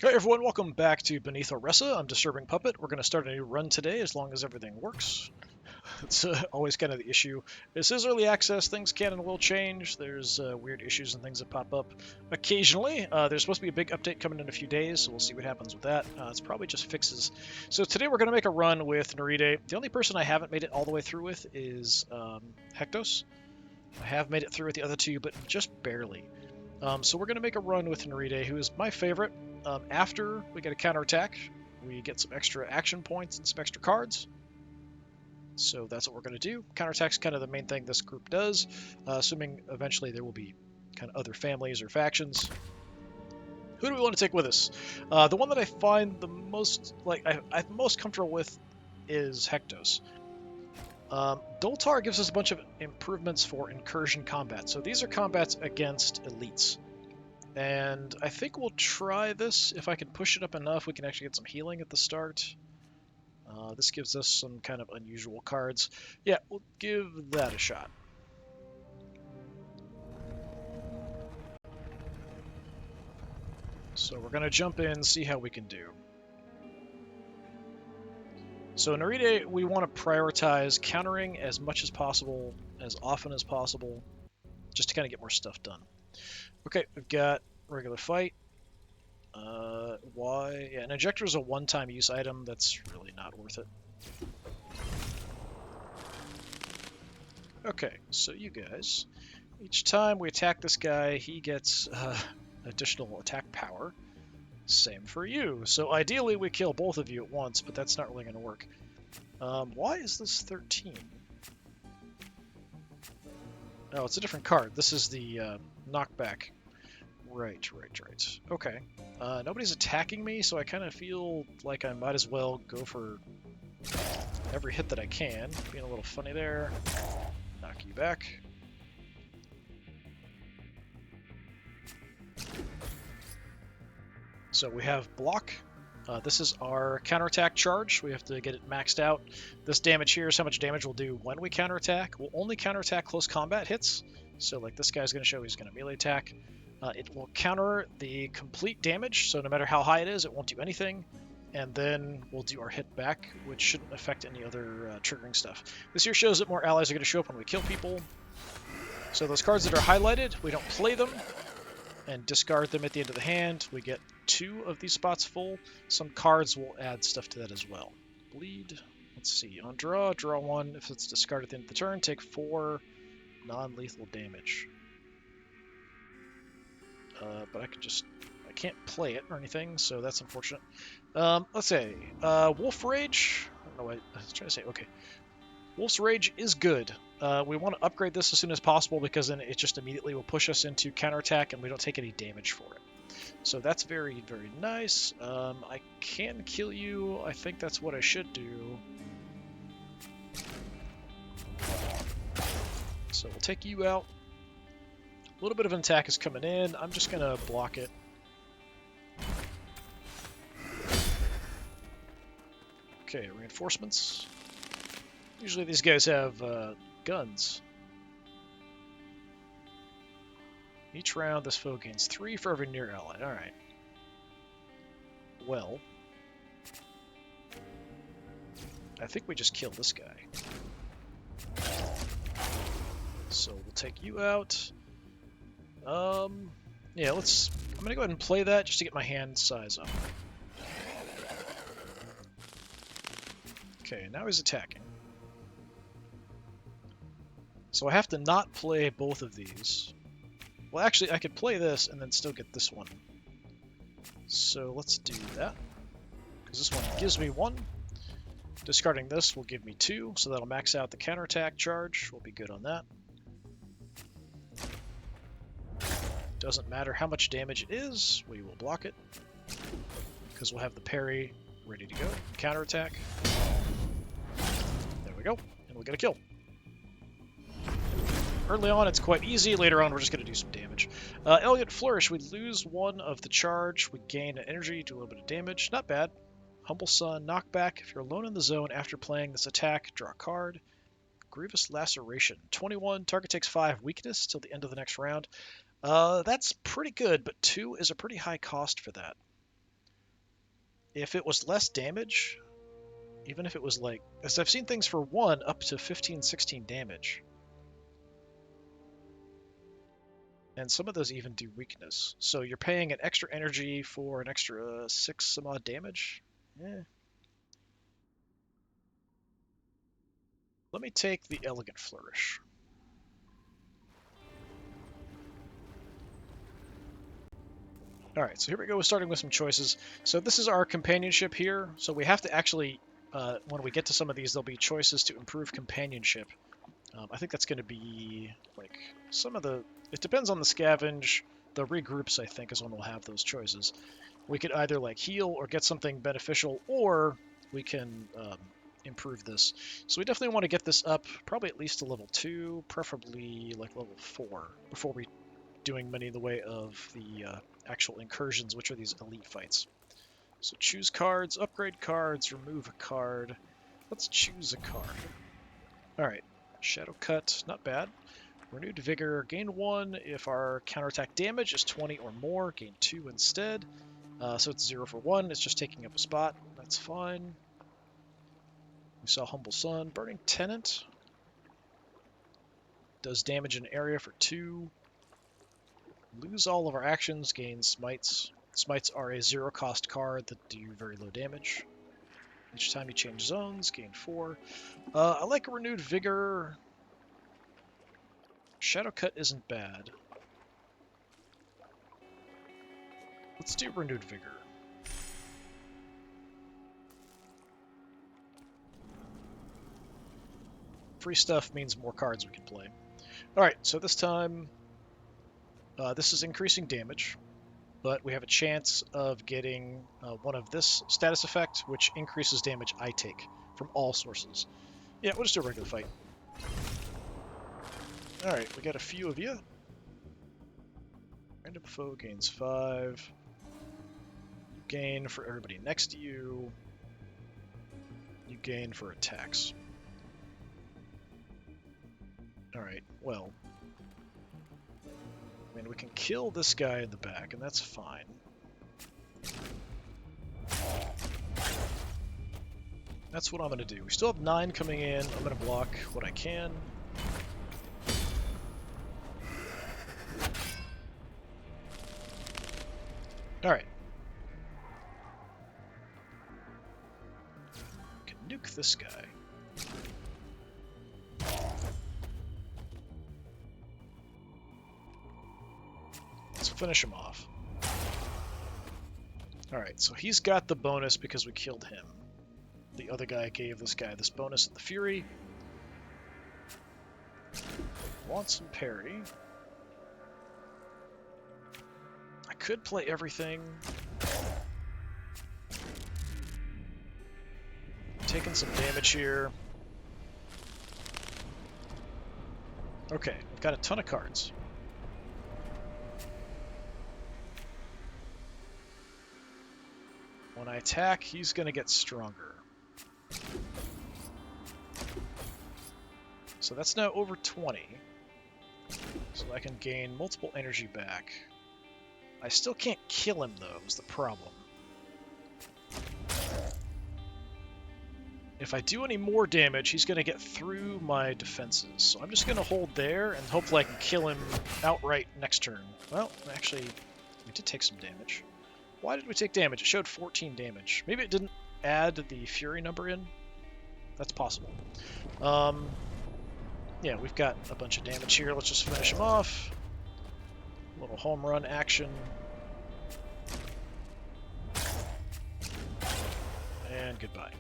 Hey everyone, welcome back to Beneath Oresa. I'm DisturbingPuppet. We're going to start a new run today as long as everything works. It's always kind of the issue. This is early access. Things can and will change. There's weird issues and things that pop up occasionally. There's supposed to be a big update coming in a few days, so we'll see what happens with that. It's probably just fixes. So today we're going to make a run with Nereide. The only person I haven't made it all the way through with is Hectos. I have made it through with the other two, but just barely. So we're going to make a run with Nereide, who is my favorite. After we get a counterattack, we get some extra action points and some extra cards. So that's what we're going to do. Counterattack's kind of the main thing this group does, assuming eventually there will be kind of other families or factions. Who do we want to take with us? The one that I find the most, I'm most comfortable with is Hectos. Doltar gives us a bunch of improvements for incursion combat. So these are combats against elites. And I think we'll try this. If I can push it up enough, we can actually get some healing at the start. This gives us some kind of unusual cards. Yeah, we'll give that a shot. So we're going to jump in, see how we can do. So in Nereide, we want to prioritize countering as much as possible, as often as possible, just to kind of get more stuff done. Okay, we've got regular fight. Yeah, an injector is a one-time use item. That's really not worth it. Okay, so you guys, each time we attack this guy, he gets additional attack power. Same for you. So ideally, we kill both of you at once, but that's not really going to work. Why is this 13? Oh, it's a different card. This is the knockback. Right. Okay. Nobody's attacking me, so I kind of feel like I might as well go for every hit that I can. Being a little funny there. Knock you back. So we have block. This is our counterattack charge. We have to get it maxed out. This damage here is how much damage we'll do when we counterattack. We'll only counterattack close combat hits. So like this guy's going to show he's going to melee attack. It will counter the complete damage, so no matter how high it is, it won't do anything. And then we'll do our hit back, which shouldn't affect any other triggering stuff. This here shows that more allies are going to show up when we kill people. So those cards that are highlighted, we don't play them and discard them at the end of the hand. We get 2 of these spots full. Some cards will add stuff to that as well. Bleed. Let's see. On draw 1. If it's discarded at the end of the turn, take 4 non-lethal damage. But I can't play it or anything, so that's unfortunate. Let's say, Wolf Rage. I don't know what I was trying to say. Okay. Wolf's Rage is good. We want to upgrade this as soon as possible because then it just immediately will push us into counterattack and we don't take any damage for it. So that's very, very nice. I can kill you. I think that's what I should do. So we'll take you out. A little bit of an attack is coming in. I'm just going to block it. Okay, reinforcements. Usually these guys have guns. Each round, this foe gains 3 for every near ally. Alright. Well, I think we just killed this guy. So we'll take you out. Yeah, I'm gonna go ahead and play that just to get my hand size up. Okay, now he's attacking. So I have to not play both of these. Well, actually, I could play this and then still get this one. So let's do that. Because this one gives me 1. Discarding this will give me 2, so that'll max out the counterattack charge. We'll be good on that. Doesn't matter how much damage it is, we will block it. Because we'll have the parry ready to go. Counterattack. There we go. And we'll get a kill. Early on, it's quite easy. Later on, we're just going to do some damage. Elegant Flourish. We lose 1 of the charge. We gain an energy, do a little bit of damage. Not bad. Humble Sun. Knockback. If you're alone in the zone after playing this attack, draw a card. Grievous Laceration. 21. Target takes 5 weakness till the end of the next round. That's pretty good, but 2 is a pretty high cost for that. if it was less damage, even if it was like, as I've seen things for 1 up to 15, 16 damage. And some of those even do weakness. So you're paying an extra energy for an extra 6 some odd damage. Eh. Let me take the Elegant Flourish. Alright, so here we go, starting with some choices. So this is our companionship here. So we have to actually, when we get to some of these, there'll be choices to improve companionship. I think that's going to be, like, some of the... It depends on the scavenge. The regroups, I think, is when we'll have those choices. We could either, like, heal or get something beneficial, or we can improve this. So we definitely want to get this up, probably at least to level 2, preferably, like, level 4, before we doing many in the way of the actual incursions, which are these elite fights. So choose cards, upgrade cards, remove a card. Let's choose a card. Alright, Shadow Cut, not bad. Renewed Vigor, gain 1 if our counterattack damage is 20 or more, gain 2 instead. So it's 0 for 1, it's just taking up a spot, that's fine. We saw Humble Sun, Burning Tenant. Does damage in area for 2. Lose all of our actions, gain Smites. Smites are a 0-cost card that do very low damage. Each time you change zones, gain 4. I like a Renewed Vigor. Shadow Cut isn't bad. Let's do Renewed Vigor. Free stuff means more cards we can play. Alright, so this time, this is increasing damage, but we have a chance of getting one of this status effect, which increases damage I take from all sources. Yeah, we'll just do a regular fight. Alright, we got a few of you. Random foe gains 5. You gain for everybody next to you. You gain for attacks. Alright, well. I mean, we can kill this guy in the back, and that's fine. That's what I'm going to do. We still have 9 coming in. I'm going to block what I can. Alright. Can nuke this guy. Let's finish him off. Alright, so he's got the bonus because we killed him. The other guy gave this guy this bonus at the Fury. Want some parry. I could play everything. Taking some damage here. Okay, we've got a ton of cards. When I attack, he's going to get stronger. So that's now over 20. So I can gain multiple energy back. I still can't kill him, though, is the problem. If I do any more damage, he's going to get through my defenses. So I'm just going to hold there, and hopefully I can kill him outright next turn. Well, actually, we did take some damage. Why did we take damage? It showed 14 damage. Maybe it didn't add the Fury number in? That's possible. Yeah, we've got a bunch of damage here. Let's just finish him off. A little home run action. And goodbye.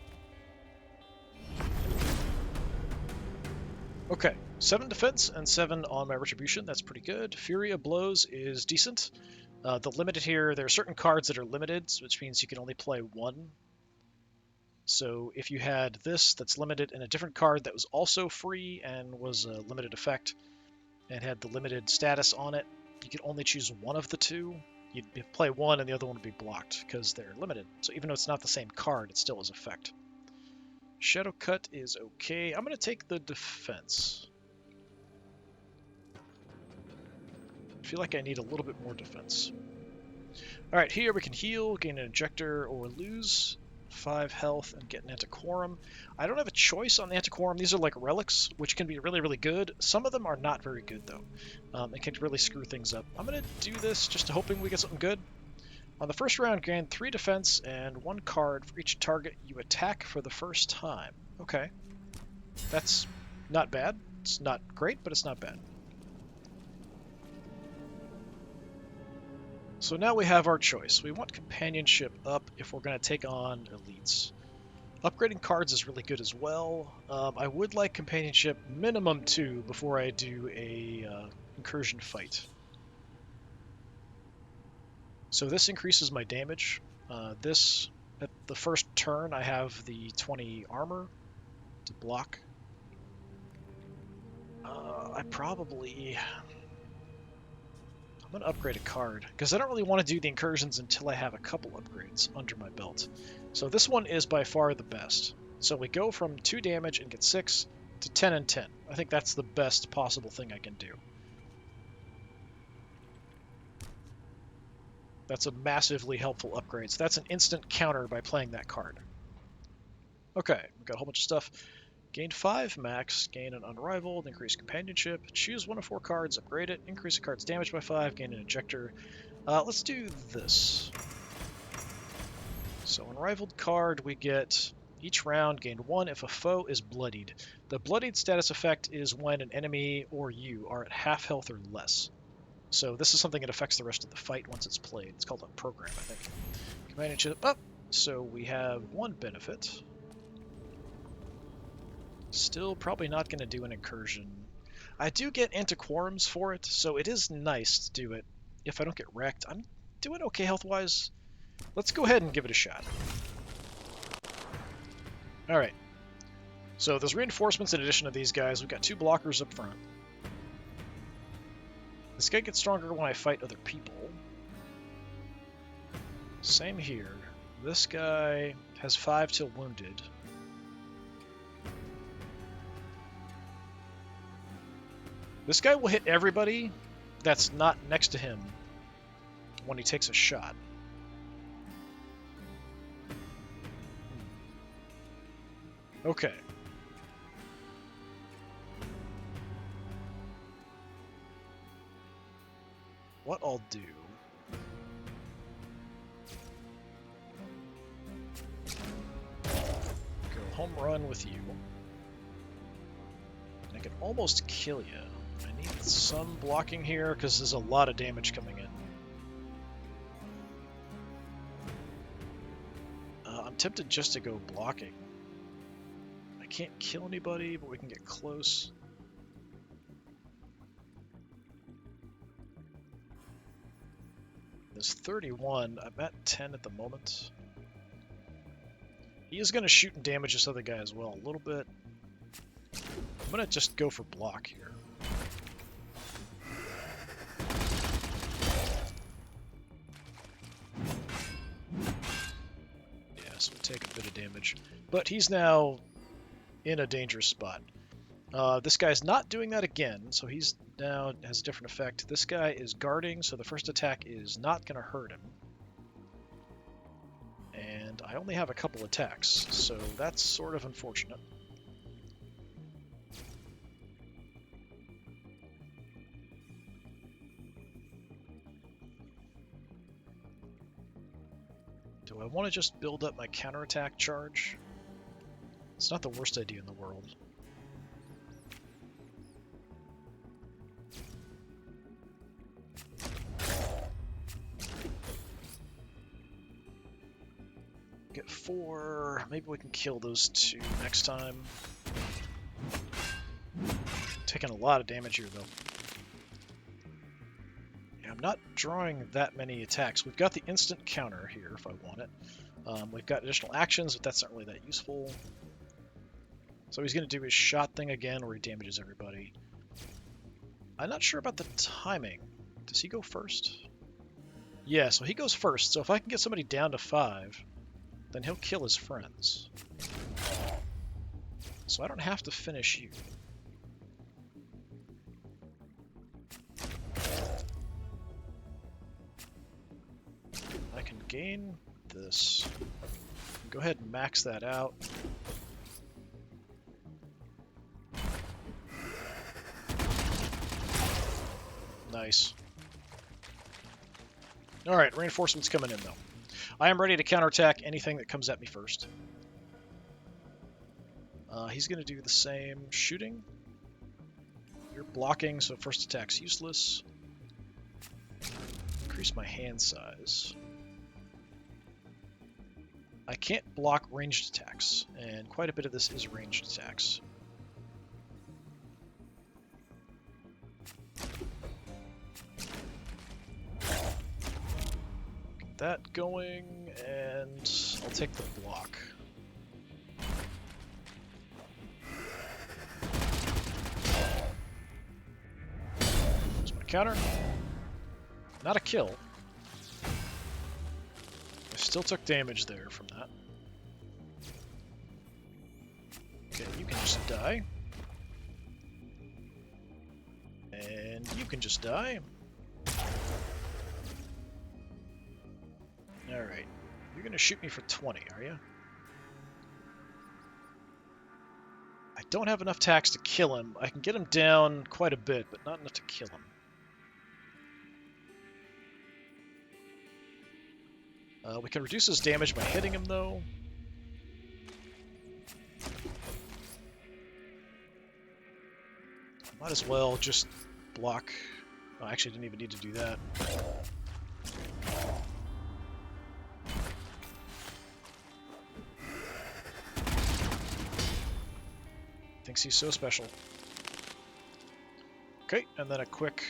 Okay, 7 defense and 7 on my retribution. That's pretty good. Fury of Blows is decent. The limited here, there are certain cards that are limited, which means you can only play 1. So if you had this that's limited and a different card that was also free and was a limited effect and had the limited status on it, you could only choose one of the two. You'd play one and the other one would be blocked because they're limited. So even though it's not the same card, it still has effect. Shadow Cut is okay. I'm going to take the defense. I feel like I need a little bit more defense. Alright, here we can heal, gain an injector, or lose 5 health and get an antiquorum. I don't have a choice on the antiquorum. These are like relics, which can be really, really good. Some of them are not very good, though. It can really screw things up. I'm going to do this just hoping we get something good. On the first round, gain 3 defense and 1 card for each target you attack for the first time. Okay. That's not bad. It's not great, but it's not bad. So now we have our choice. We want companionship up if we're going to take on elites. Upgrading cards is really good as well. I would like companionship minimum 2 before I do a incursion fight. So this increases my damage. This, at the first turn, I have the 20 armor to block. I'm going to upgrade a card, because I don't really want to do the incursions until I have a couple upgrades under my belt. So this one is by far the best. So we go from 2 damage and get 6 to 10 and 10. I think that's the best possible thing I can do. That's a massively helpful upgrade. So that's an instant counter by playing that card. Okay, we've got a whole bunch of stuff. Gain 5 max, gain an unrivaled, increase companionship, choose 1 of 4 cards, upgrade it, increase a card's damage by 5, gain an injector. Let's do this. So unrivaled card, we get each round gain 1 if a foe is bloodied. The bloodied status effect is when an enemy or you are at half health or less. So this is something that affects the rest of the fight once it's played. It's called a program, I think. Companionship up. So we have 1 benefit. Still probably not going to do an incursion. I do get antiquorums for it, so it is nice to do it if I don't get wrecked. I'm doing okay health-wise. Let's go ahead and give it a shot. Alright. So there's reinforcements in addition to these guys. We've got 2 blockers up front. This guy gets stronger when I fight other people. Same here. This guy has 5 till wounded. This guy will hit everybody that's not next to him when he takes a shot. Okay. What I'll do... Go home run with you. I can almost kill you. I need some blocking here because there's a lot of damage coming in. I'm tempted just to go blocking. I can't kill anybody, but we can get close. There's 31. I'm at 10 at the moment. He is going to shoot and damage this other guy as well a little bit. I'm going to just go for block here. So we'll take a bit of damage. But he's now in a dangerous spot. This guy's not doing that again, so he's now has a different effect. This guy is guarding, so the first attack is not going to hurt him. And I only have a couple attacks, so that's sort of unfortunate. Do I want to just build up my counterattack charge? It's not the worst idea in the world. Get 4. Maybe we can kill those 2 next time. Taking a lot of damage here, though. I'm not drawing that many attacks. We've got the instant counter here if I want it. We've got additional actions, but that's not really that useful. So he's going to do his shot thing again where he damages everybody. I'm not sure about the timing. Does he go first? Yeah, so he goes first. So if I can get somebody down to 5, then he'll kill his friends. So I don't have to finish you. gain this. Go ahead and max that out. Nice. Alright, reinforcements coming in though. I am ready to counterattack anything that comes at me first. He's going to do the same shooting. You're blocking, so first attack's useless. Increase my hand size. I can't block ranged attacks, and quite a bit of this is ranged attacks. Get that going, and I'll take the block. There's my counter. Not a kill. I still took damage there from that. Okay, you can just die. And you can just die. Alright. You're gonna shoot me for 20, are you? I don't have enough tax to kill him. I can get him down quite a bit, but not enough to kill him. We can reduce his damage by hitting him, though. Might as well just block. Oh, I actually didn't even need to do that. Thinks he's so special. Okay, and then a quick...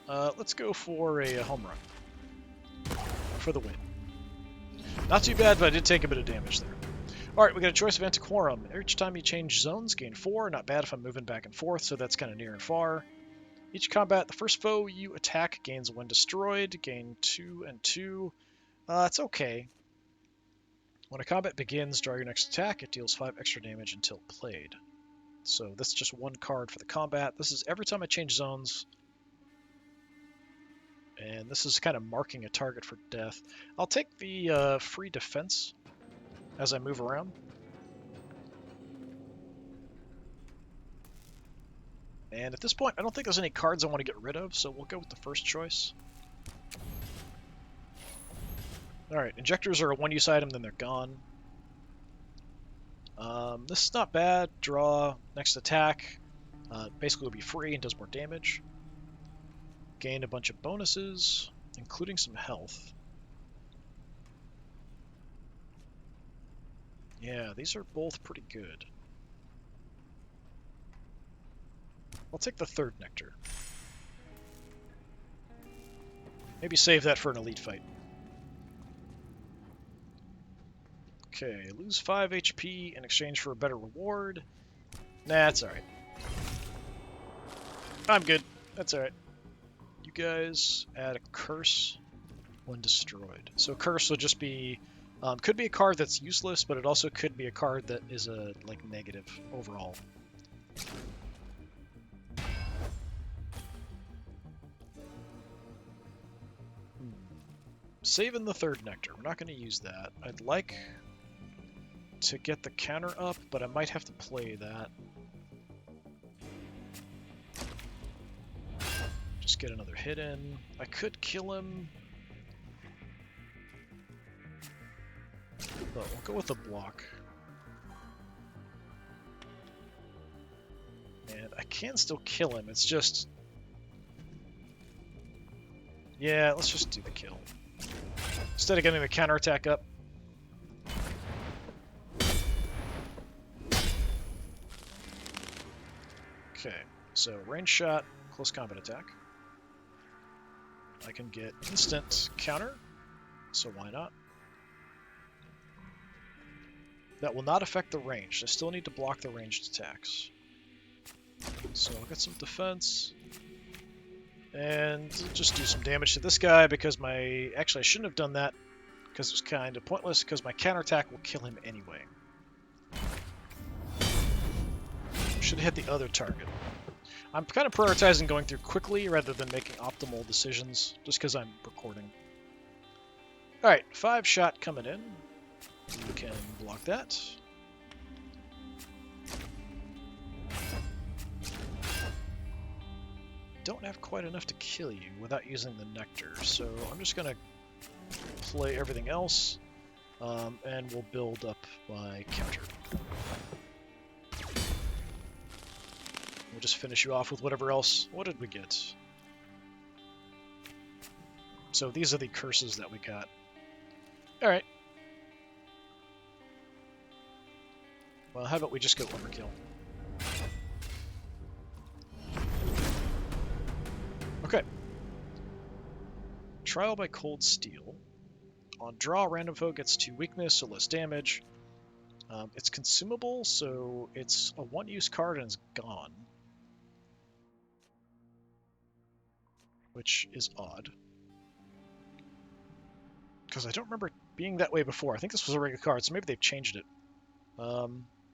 let's go for a home run. For the win. Not too bad, but I did take a bit of damage there. Alright, we got a choice of Antiquorum. Each time you change zones, gain 4. Not bad if I'm moving back and forth, so that's kind of near and far. Each combat, the first foe you attack gains 1 destroyed, gain 2 and 2. It's okay. When a combat begins, draw your next attack. It deals 5 extra damage until played. So that's just 1 card for the combat. This is every time I change zones. And this is kind of marking a target for death. I'll take the free defense as I move around. And at this point, I don't think there's any cards I want to get rid of, so we'll go with the first choice. Alright, injectors are a one-use item, then they're gone. This is not bad. Draw, next attack. Basically will be free and does more damage. Gain a bunch of bonuses, including some health. Yeah, these are both pretty good. I'll take the third nectar. Maybe save that for an elite fight. Okay, lose 5 HP in exchange for a better reward. Nah, that's alright. I'm good. That's alright. You guys add a curse when destroyed. So curse will just be, could be a card that's useless, but it also could be a card that is a like negative overall. Saving the third nectar. We're not going to use that. I'd like to get the counter up, but I might have to play that. Just get another hit in. I could kill him. But we'll go with the block. And I can still kill him, it's just... Yeah, let's just do the kill. Instead of getting the counterattack up. Okay, so range shot, close combat attack. I can get instant counter, so why not? That will not affect the range. I still need to block the ranged attacks. So I'll get some defense. And just do some damage to this guy because my... Actually, I shouldn't have done that because it was kind of pointless because my counterattack will kill him anyway. Should hit the other target. I'm kind of prioritizing going through quickly rather than making optimal decisions just because I'm recording. Alright, 5-shot coming in. You can block that. Don't have quite enough to kill you without using the nectar, so I'm just going to play everything else, and we'll build up my counter. We'll just finish you off with whatever else. What did we get? So these are the curses that we got. Alright. Well, how about we just go overkill? Okay. Trial by Cold Steel. On draw, random foe gets 2 weakness, so less damage. It's consumable, so it's a one-use card and it's gone. Which is odd. Because I don't remember it being that way before. I think this was a regular card, so maybe they've changed it.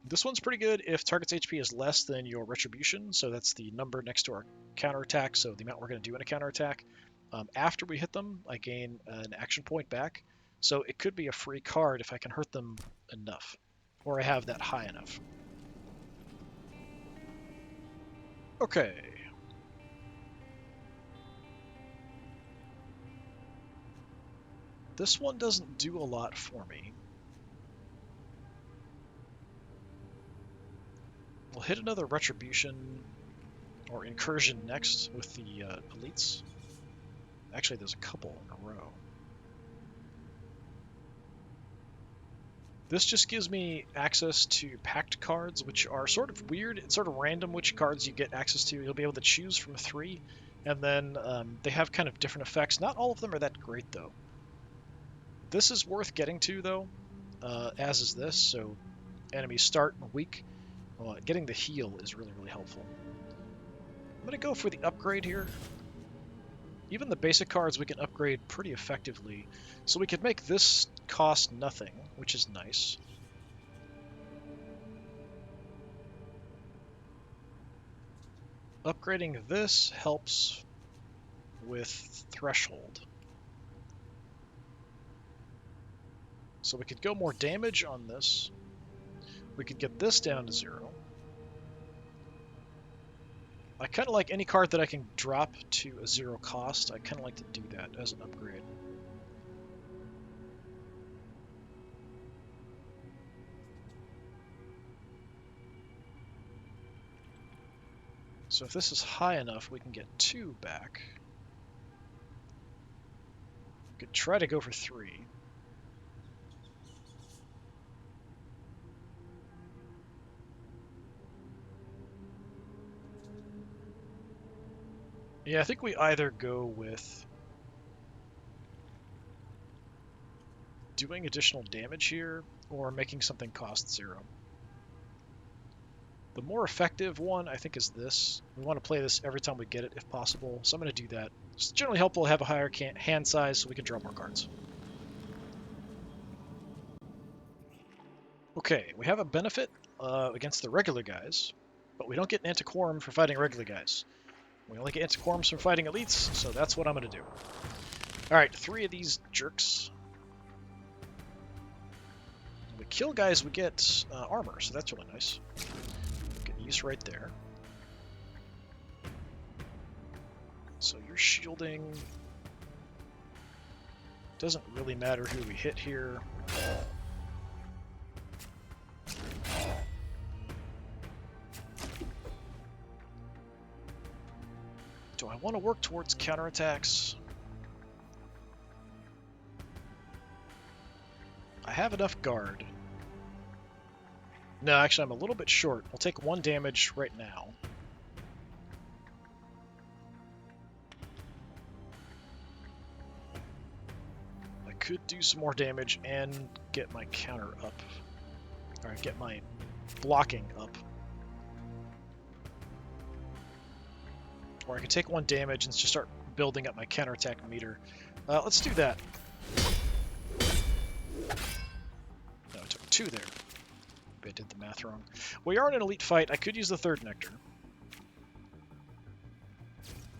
This one's pretty good if target's HP is less than your retribution, so that's the number next to our counterattack, so the amount we're going to do in a counterattack. After we hit them, I gain an action point back, so it could be a free card if I can hurt them enough, or I have that high enough. Okay. This one doesn't do a lot for me. We'll hit another Retribution or Incursion next with the elites. Actually, there's a couple in a row. This just gives me access to packed cards, which are sort of weird. It's sort of random which cards you get access to. You'll be able to choose from 3, and then they have kind of different effects. Not all of them are that great, though. This is worth getting to, though, as is this, so enemies start weak. Getting the heal is really, really helpful. I'm going to go for the upgrade here. Even the basic cards we can upgrade pretty effectively, so we could make this cost nothing, which is nice. Upgrading this helps with Threshold. So we could go more damage on this. We could get this down to 0. I kind of like any card that I can drop to a 0 cost. I kind of like to do that as an upgrade. So if this is high enough, we can get 2 back. We could try to go for 3. Yeah, I think we either go with doing additional damage here or making something cost 0. The more effective one, I think, is this. We want to play this every time we get it, if possible, so I'm going to do that. It's generally helpful to have a higher hand size so we can draw more cards. Okay, we have a benefit against the regular guys, but we don't get an antiquorum for fighting regular guys. We only get antiquorums from fighting elites, so that's what I'm going to do. Alright, 3 of these jerks. When we kill guys, we get armor, so that's really nice. Get use right there. So you're shielding. Doesn't really matter who we hit here. Do I want to work towards counterattacks? I have enough guard. No, actually, I'm a little bit short. I'll take 1 damage right now. I could do some more damage and get my counter up. Or get my blocking up. Or I could take 1 damage and just start building up my counterattack meter. Let's do that. No, I took 2 there. Maybe I did the math wrong. We are in an elite fight. I could use the 3rd nectar.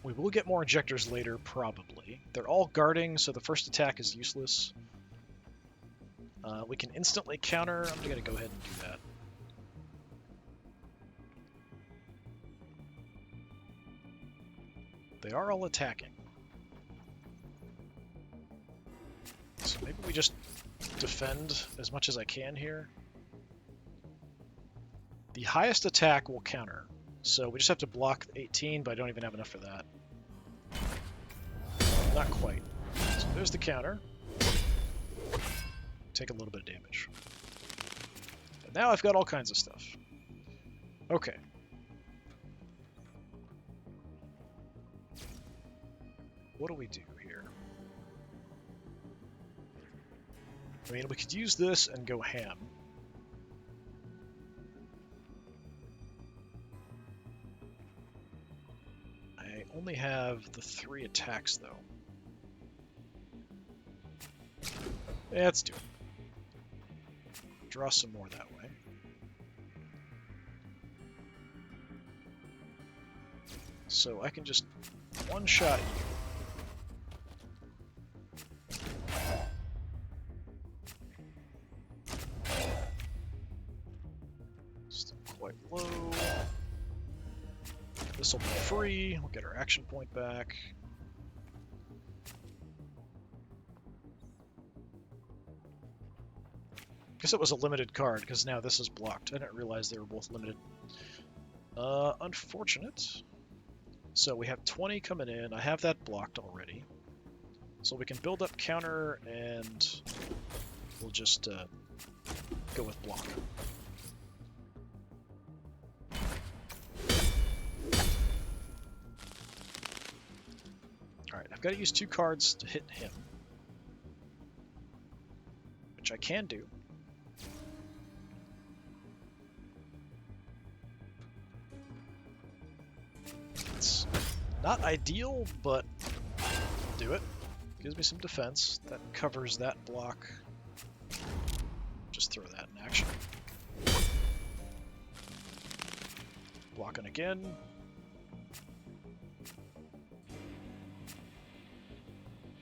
We will get more injectors later, probably. They're all guarding, so the first attack is useless. We can instantly counter. I'm going to go ahead and do that. They are all attacking. So maybe we just defend as much as I can here. The highest attack will counter. So we just have to block 18, but I don't even have enough for that. Not quite. So there's the counter. Take a little bit of damage. But now I've got all kinds of stuff. Okay. What do we do here? I mean, we could use this and go ham. I only have the 3 attacks, though. Yeah, let's do it. Draw some more that way. So I can just one-shot you. Still quite low. This will be free. We'll get our action point back. Guess it was a limited card, because now this is blocked. I didn't realize they were both limited. Unfortunate. So we have 20 coming in. I have that blocked already. So we can build up counter, and we'll just go with block. Alright, I've got to use 2 cards to hit him. Which I can do. It's not ideal, but do it. Gives me some defense. That covers that block. Just throw that in action. Blocking again.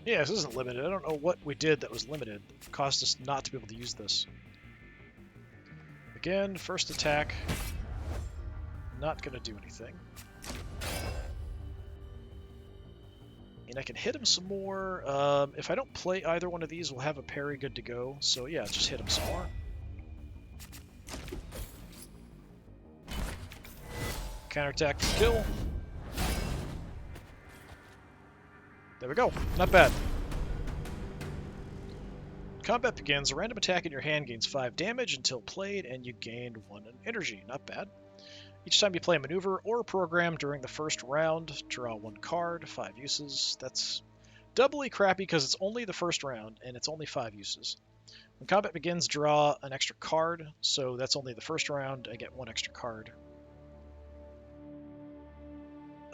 Yeah, this isn't limited. I don't know what we did that was limited. It caused us not to be able to use this. Again, first attack. Not going to do anything. And I can hit him some more. If I don't play either one of these, we'll have a parry good to go. So yeah, just hit him some more. Counterattack to kill. There we go. Not bad. Combat begins. A random attack in your hand gains 5 damage until played, and you gain 1 energy. Not bad. Each time you play a maneuver or a program during the first round, draw 1 card, 5 uses. That's doubly crappy because it's only the first round, and it's only 5 uses. When combat begins, draw an extra card, so that's only the first round. I get 1 extra card.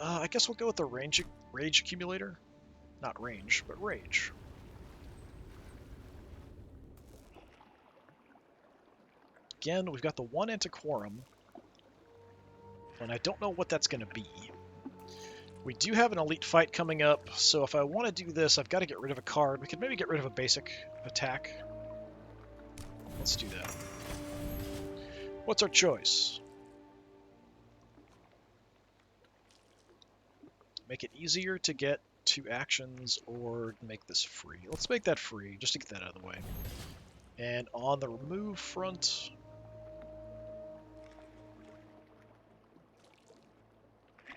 I guess we'll go with the Rage Accumulator. Not range, but Rage. Again, we've got the 1 Antiquorum, and I don't know what that's going to be. We do have an elite fight coming up, so if I want to do this, I've got to get rid of a card. We could maybe get rid of a basic attack. Let's do that. What's our choice? Make it easier to get 2 actions, or make this free. Let's make that free, just to get that out of the way. And on the remove front,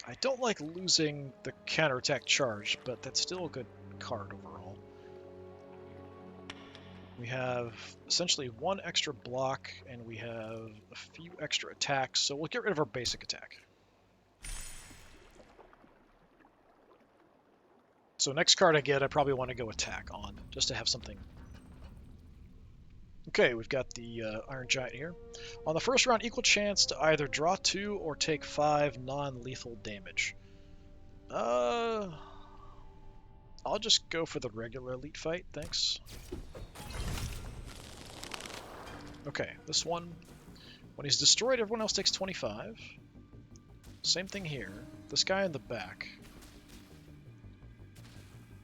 I don't like losing the counterattack charge, but that's still a good card overall. We have essentially 1 extra block, and we have a few extra attacks, so we'll get rid of our basic attack. So next card I get, I probably want to go attack on, just to have something. Okay, we've got the Iron Giant here. On the first round, equal chance to either draw 2 or take 5 non-lethal damage. I'll just go for the regular elite fight, thanks. Okay, this one, when he's destroyed, everyone else takes 25. Same thing here. This guy in the back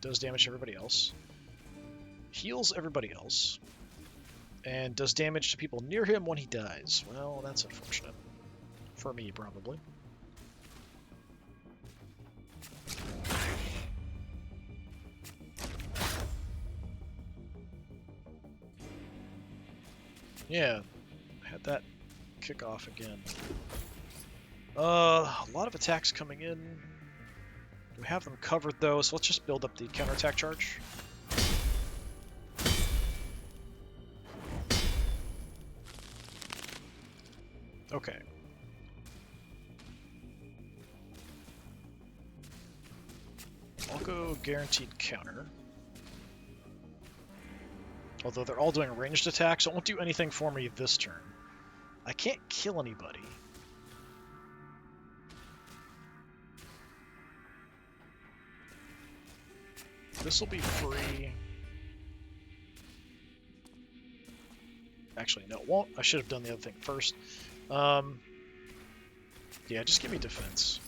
does damage to everybody else. Heals everybody else. and does damage to people near him when he dies. Well, that's unfortunate. For me, probably. Yeah, had that kick off again. A lot of attacks coming in. We have them covered though, so let's just build up the counterattack charge. Okay. I'll go guaranteed counter. Although they're all doing ranged attacks, so it won't do anything for me this turn. I can't kill anybody. This will be free. Actually, no, it won't. I should have done the other thing first. Yeah, just give me defense.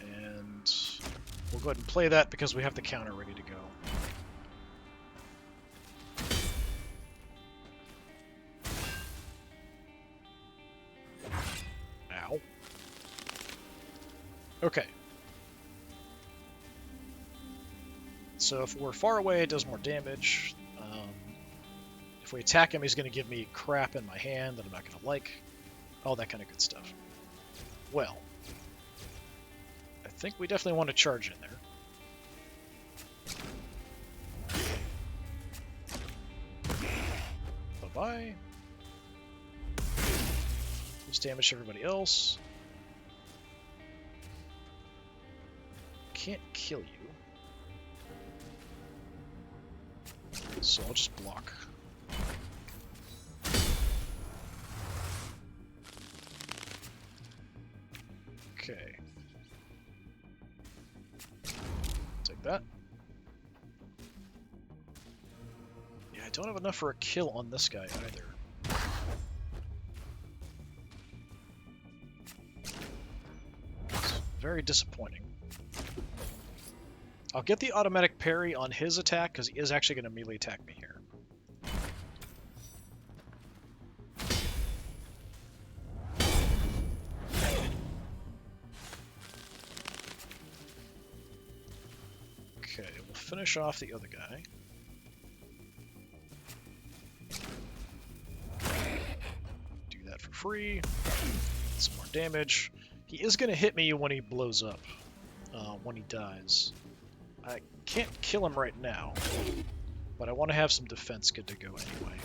And we'll go ahead and play that because we have the counter ready to go. Ow. Okay. So if we're far away, it does more damage. If we attack him, he's going to give me crap in my hand that I'm not going to like. All that kind of good stuff. Well, I think we definitely want to charge in there. Bye-bye. Just damage to everybody else. Can't kill you. So I'll just block. Okay. Take that. Yeah, I don't have enough for a kill on this guy either. It's very disappointing. I'll get the automatic parry on his attack, because he is actually going to melee attack me here. Okay, we'll finish off the other guy. Do that for free. Some more damage. He is going to hit me when he blows up, when he dies. I can't kill him right now, but I want to have some defense good to go anyway.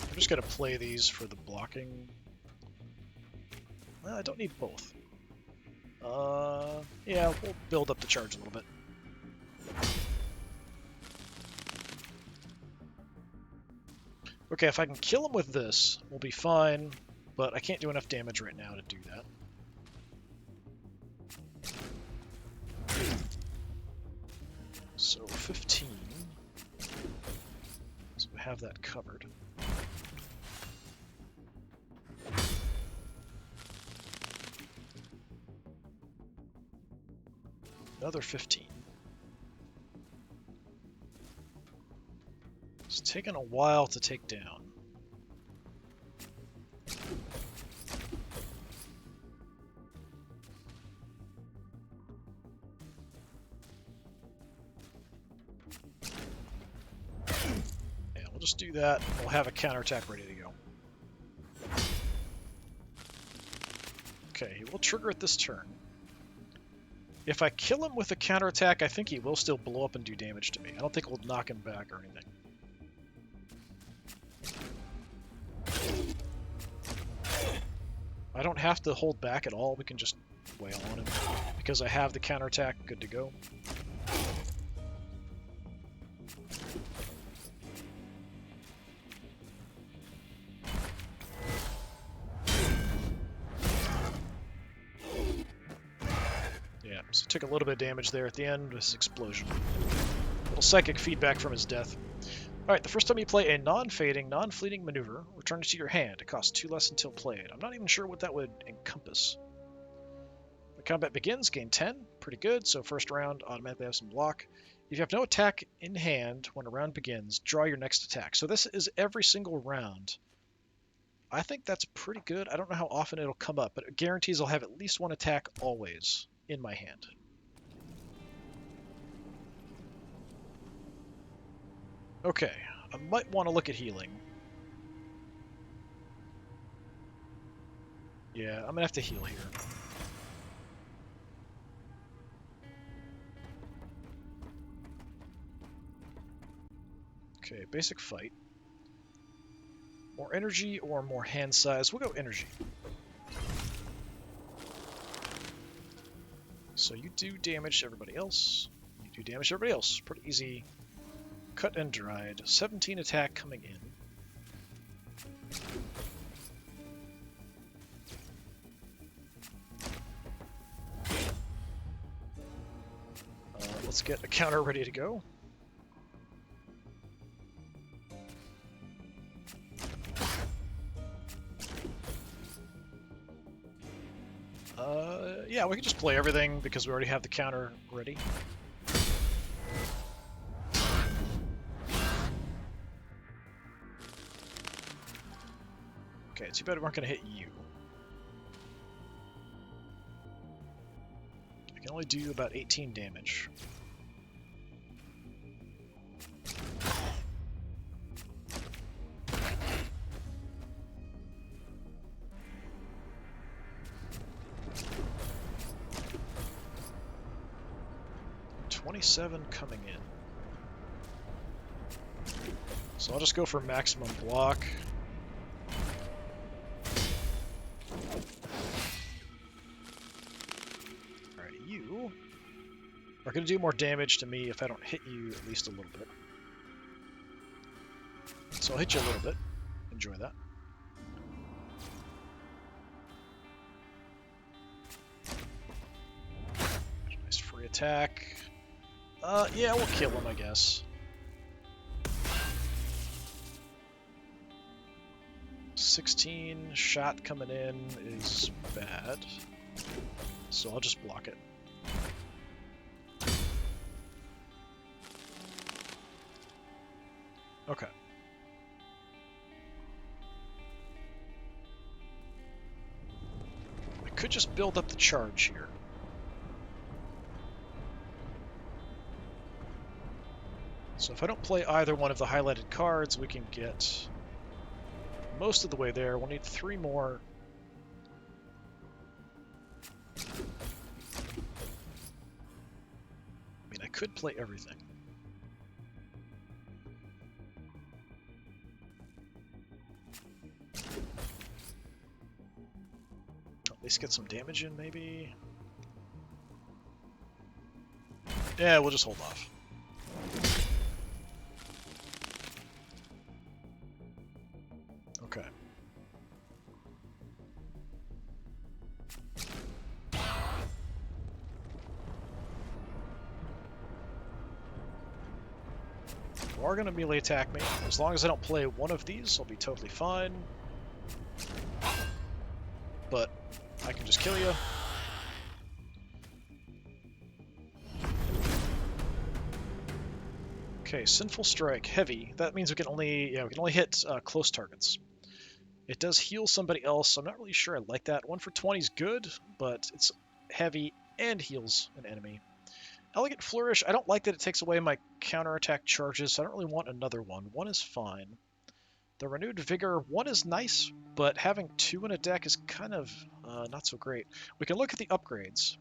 I'm just going to play these for the blocking. Well, I don't need both. Yeah, we'll build up the charge a little bit. Okay, if I can kill him with this, we'll be fine, but I can't do enough damage right now to do that. So 15. So we have that covered. Another 15. It's taken a while to take down. Yeah, we'll just do that. We'll have a counterattack ready to go. Okay, he will trigger it this turn. If I kill him with a counterattack, I think he will still blow up and do damage to me. I don't think we'll knock him back or anything. I don't have to hold back at all. We can just wail on him because I have the counterattack good to go. Yeah, so took a little bit of damage there at the end with this explosion. A little psychic feedback from his death. Alright, the first time you play a non-fading, non-fleeting maneuver, return it to your hand. It costs 2 less until played. I'm not even sure what that would encompass. Combat begins, gain 10. Pretty good, so first round, automatically have some block. If you have no attack in hand when a round begins, draw your next attack. So this is every single round. I think that's pretty good. I don't know how often it'll come up, but it guarantees I'll have at least one attack always in my hand. Okay, I might want to look at healing. Yeah, I'm gonna have to heal here. Okay, basic fight. More energy or more hand size? We'll go energy. So you do damage to everybody else. You do damage to everybody else. Pretty easy. Cut and dried. 17 attack coming in. Let's get a counter ready to go. Yeah, we can just play everything because we already have the counter ready. Okay, too bad we aren't going to hit you. I can only do about 18 damage. Coming in. So I'll just go for maximum block. Alright, you are going to do more damage to me if I don't hit you at least a little bit. So I'll hit you a little bit. Enjoy that. Nice free attack. Yeah, we'll kill him, I guess. 16 shot coming in is bad, so I'll just block it. Okay. I could just build up the charge here. So if I don't play either one of the highlighted cards, we can get most of the way there. We'll need 3 more. I mean, I could play everything. At least get some damage in, maybe. Yeah, we'll just hold off. Okay. You are going to melee attack me. As long as I don't play one of these, I'll be totally fine. But I can just kill you. Okay, Sinful Strike, heavy. That means we can only hit close targets. It does heal somebody else, so I'm not really sure I like that. 1 for 20 is good, but it's heavy and heals an enemy. Elegant Flourish, I don't like that it takes away my counterattack charges, so I don't really want another one. 1 is fine. The Renewed Vigor, 1 is nice, but having 2 in a deck is kind of not so great. We can look at the upgrades.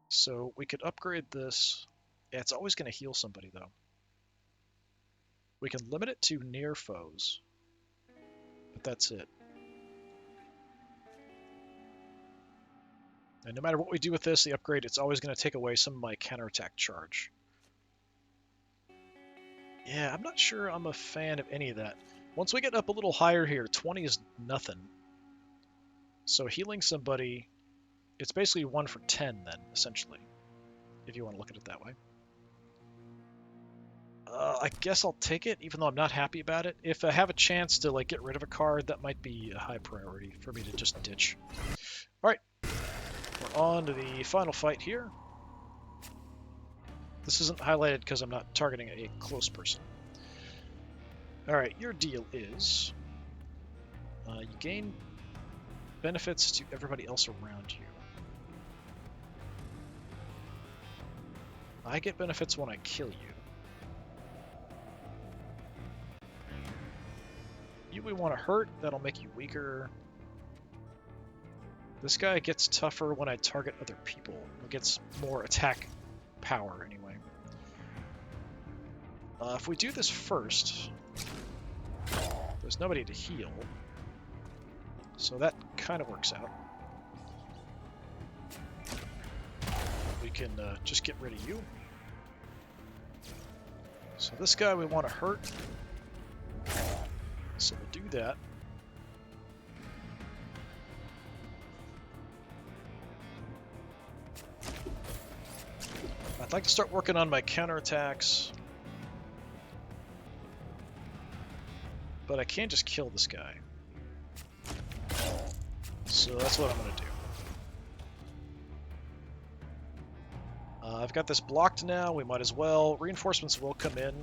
So we could upgrade this. Yeah, it's always going to heal somebody, though. We can limit it to near foes, but that's it. And no matter what we do with this, the upgrade, it's always going to take away some of my counterattack charge. Yeah, I'm not sure I'm a fan of any of that. Once we get up a little higher here, 20 is nothing. So healing somebody, it's basically 1 for 10 then, essentially, if you want to look at it that way. I guess I'll take it, even though I'm not happy about it. If I have a chance to like get rid of a card, that might be a high priority for me to just ditch. All right, we're on to the final fight here. This isn't highlighted because I'm not targeting a close person. All right, your deal is you gain benefits to everybody else around you. I get benefits when I kill you. We want to hurt, that'll make you weaker. This guy gets tougher when I target other people. It gets more attack power anyway. If we do this first, there's nobody to heal. So that kind of works out. We can just get rid of you. So this guy we want to hurt. So we'll do that. I'd like to start working on my counterattacks. But I can't just kill this guy. So that's what I'm going to do. I've got this blocked now. We might as well. Reinforcements will come in.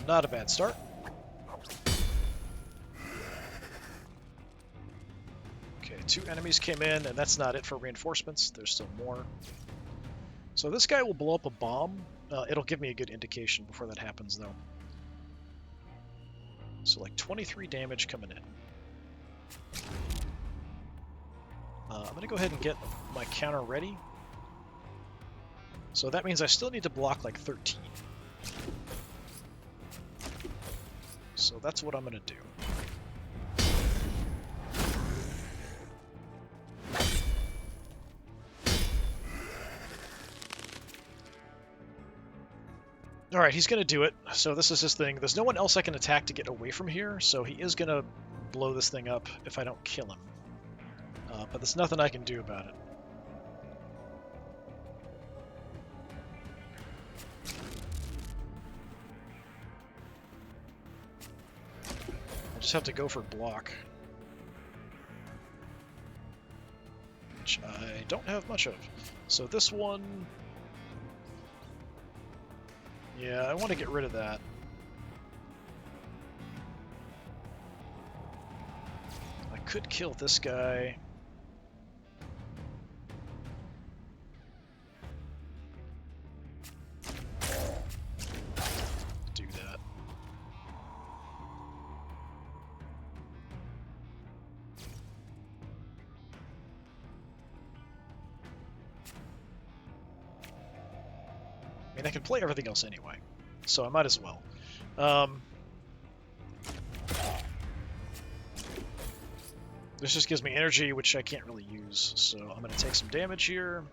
Not a bad start. Okay, 2 enemies came in, and that's not it for reinforcements. There's still more. So this guy will blow up a bomb. It'll give me a good indication before that happens, though. So like 23 damage coming in. I'm going to go ahead and get my counter ready. So that means I still need to block like 13. So that's what I'm going to do. Alright, he's going to do it. So this is his thing. There's no one else I can attack to get away from here, so he is going to blow this thing up if I don't kill him. But there's nothing I can do about it. I just have to go for block. Which I don't have much of. So this one... yeah, I want to get rid of that. I could kill this guy. Do that. I mean, I can play everything else anyway, so I might as well. This just gives me energy, which I can't really use, so I'm going to take some damage here.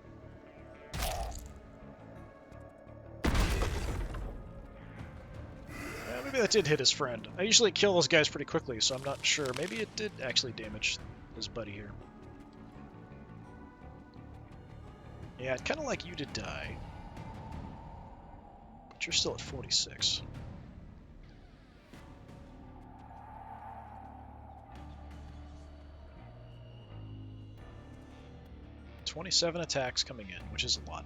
Yeah, maybe that did hit his friend. I usually kill those guys pretty quickly, so I'm not sure. Maybe it did actually damage his buddy here. Yeah, I'd kind of like you to die. But you're still at 46. "27 attacks coming in, which is a lot.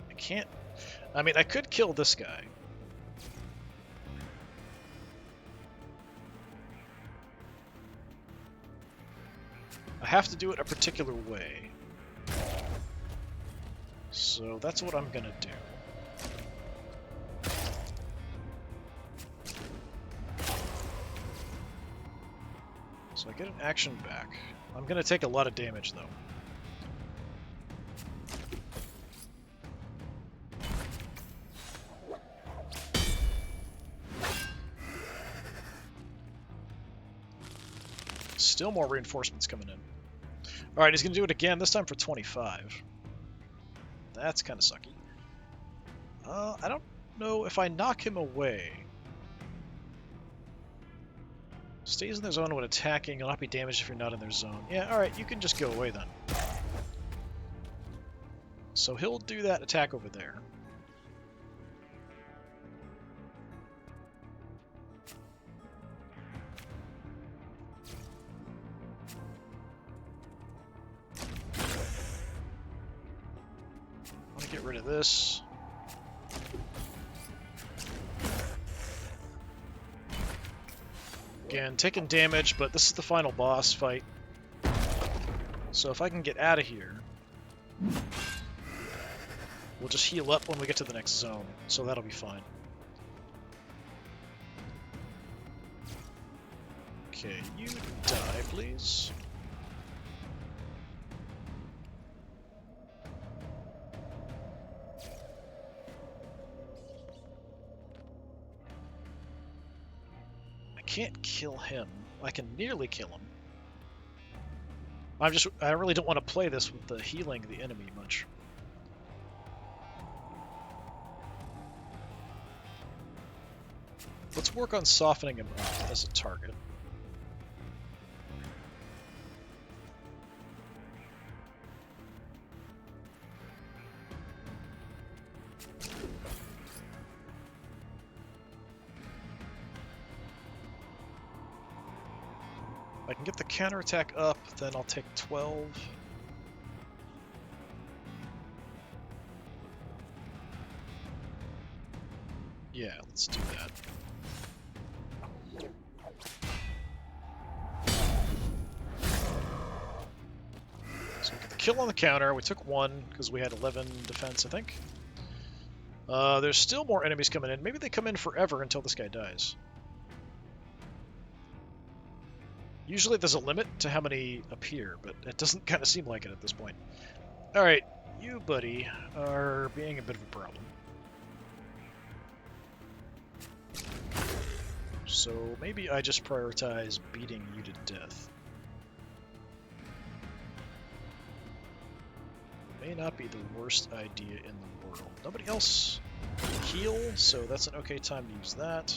I can't... I mean, I could kill this guy. I have to do it a particular way. So that's what I'm gonna do. So I get an action back. I'm gonna take a lot of damage though. Still more reinforcements coming in. Alright, he's gonna do it again, this time for 25. That's kind of sucky. I don't know if I knock him away. Stays in their zone when attacking. Will not be damaged if you're not in their zone. Yeah, alright, you can just go away then. So he'll do that attack over there. I want to get rid of this. Again, taking damage, but this is the final boss fight. So if I can get out of here, we'll just heal up when we get to the next zone, so that'll be fine. Okay, you die, please. I can't kill him. I can nearly kill him. I really don't want to play this with the healing the enemy much. Let's work on softening him up as a target. If I can get the counterattack up, then I'll take 12. Yeah, let's do that. So we get the kill on the counter. We took 1 because we had 11 defense, I think. There's still more enemies coming in. Maybe they come in forever until this guy dies. Usually there's a limit to how many appear, but it doesn't kind of seem like it at this point. Alright, you, buddy, are being a bit of a problem. So maybe I just prioritize beating you to death. May not be the worst idea in the world. Nobody else heal, so that's an okay time to use that.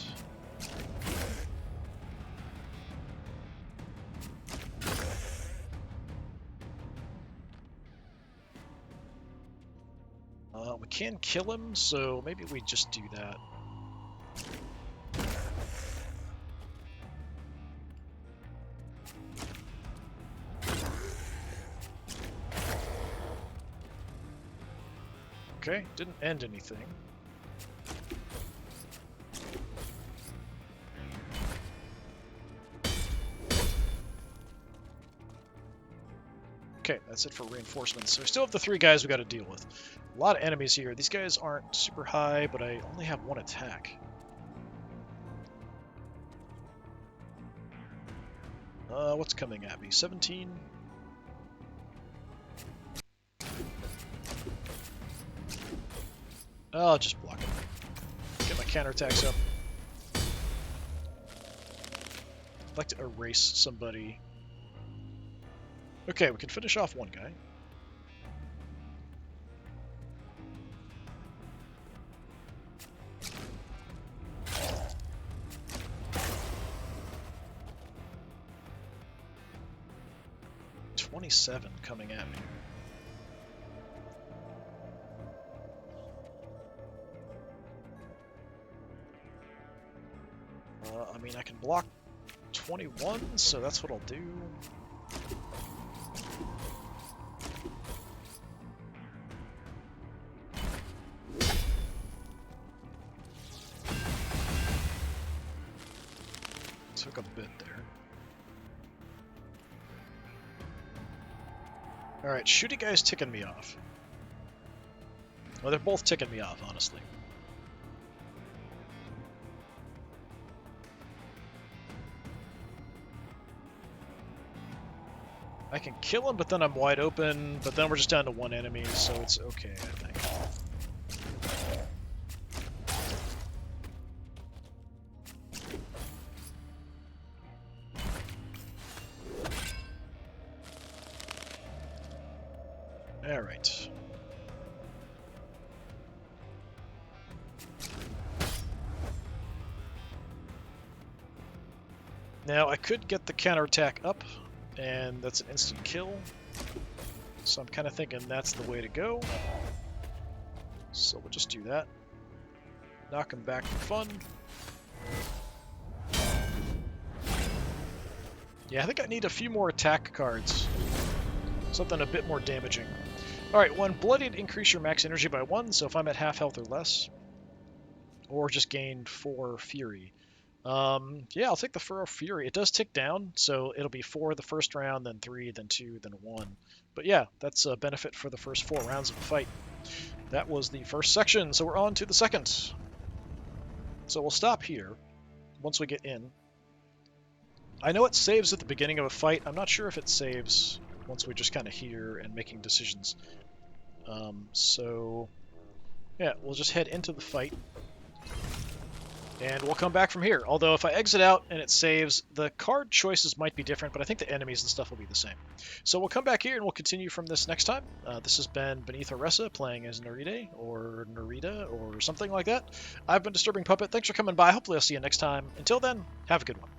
We can kill him, so maybe we just do that. Okay, didn't end anything. Okay, that's it for reinforcements. So we still have the 3 guys we got to deal with. A lot of enemies here. These guys aren't super high, but I only have 1 attack. What's coming at me? 17? I'll just block it. Get my counterattacks up. I'd like to erase somebody. Okay, we can finish off 1 guy. $27 coming at me. I mean, I can block 21, so that's what I'll do. Took a bit there. Alright, shooting guy's ticking me off. Well, they're both ticking me off, honestly. I can kill him, but then I'm wide open, but then we're just down to 1 enemy, so it's okay, I think. Alright. Now I could get the counterattack up, and that's an instant kill. So I'm kind of thinking that's the way to go. So we'll just do that. Knock him back for fun. Yeah, I think I need a few more attack cards. Something a bit more damaging. Alright, 1 Bloodied, increase your max energy by 1, so if I'm at half health or less. Or just gain 4 Fury. Yeah, I'll take the 4 Fury. It does tick down, so it'll be 4 the first round, then 3, then 2, then 1. But yeah, that's a benefit for the first 4 rounds of the fight. That was the first section, so we're on to the second. So we'll stop here once we get in. I know it saves at the beginning of a fight. I'm not sure if it saves once we're just kind of here and making decisions. So yeah, we'll just head into the fight. And we'll come back from here. Although if I exit out and it saves, the card choices might be different, but I think the enemies and stuff will be the same. So we'll come back here and we'll continue from this next time. This has been Beneath Oresa playing as Nereide or Nereide or something like that. I've been Disturbing Puppet. Thanks for coming by. Hopefully I'll see you next time. Until then, have a good one.